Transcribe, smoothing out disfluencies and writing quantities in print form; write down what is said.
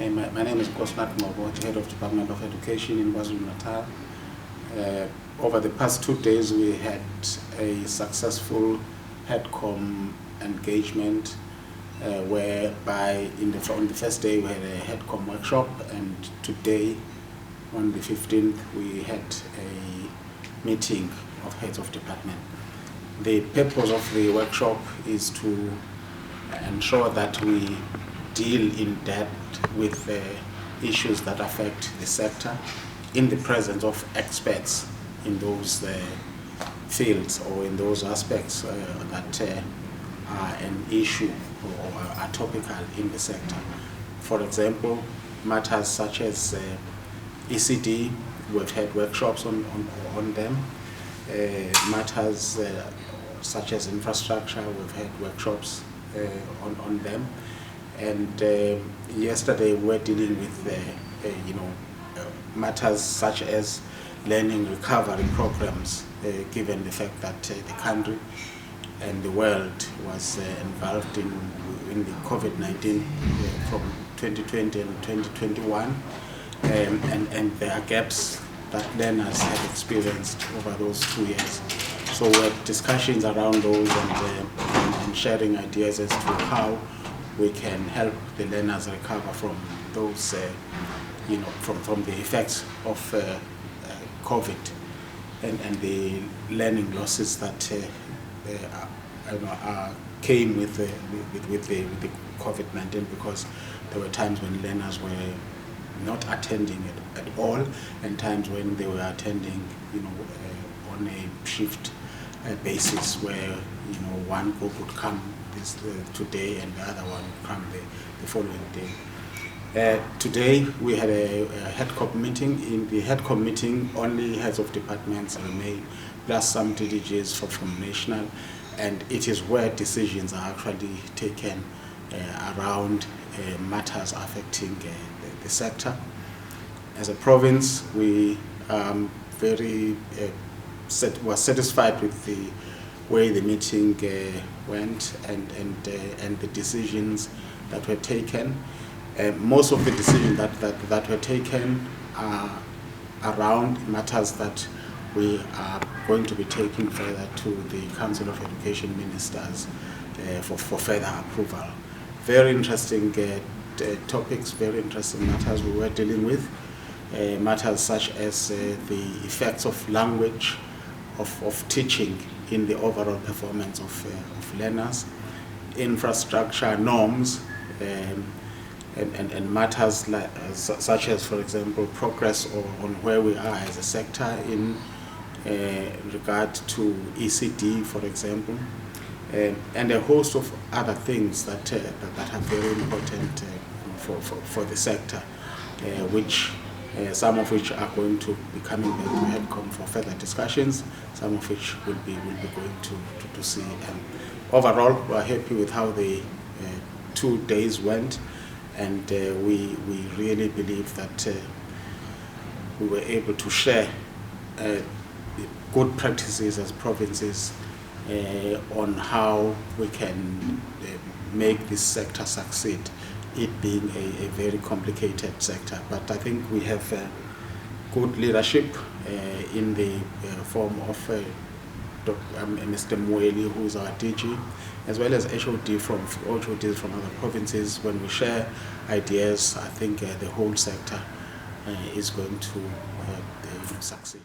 My name is Nkosinathi, Head of Department of Education in KZN-Natal. Over the past 2 days, we had a successful HEDCOM engagement whereby on the first day we had a HEDCOM workshop, and today, on the 15th, we had a meeting of heads of department. The purpose of the workshop is to ensure that we deal in depth with issues that affect the sector in the presence of experts in those fields or in those aspects that are an issue or are topical in the sector. For example, matters such as ECD, we've had workshops on them. Matters such as infrastructure, we've had workshops on them. And yesterday we were dealing with matters such as learning recovery programs, given the fact that the country and the world was involved in the COVID-19 from 2020 and 2021, and there are gaps that learners have experienced over those 2 years. So we had discussions around those and sharing ideas as to how we can help the learners recover from those, from the effects of COVID and the learning losses that came with the COVID-19, because there were times when learners were not attending at all, and times when they were attending, on a shift basis, where one group would come today and the other one would come the following day. Today we had a HEDCOM meeting. In the HEDCOM meeting, only heads of departments remain, plus some DDGs from national, and it is where decisions are actually taken around matters affecting the sector. As a province, we were satisfied with the way the meeting went and the decisions that were taken. Most of the decisions that were taken are around matters that we are going to be taking further to the Council of Education Ministers for further approval. Very interesting topics, very interesting matters we were dealing with. Matters such as the effects of language, of teaching in the overall performance of learners, infrastructure norms, and matters such as, for example, progress on where we are as a sector in regard to ECD, for example, and a host of other things that are very important for the sector, which some of which are going to be coming back to HEDCOM for further discussions, some of which will be going to see. And overall, we are happy with how the 2 days went, and we really believe that we were able to share good practices as provinces on how we can make this sector succeed, it being a very complicated sector. But I think we have good leadership in the form of Mr. Mweli, who is our DG, as well as HODs from other provinces. When we share ideas, I think the whole sector is going to succeed.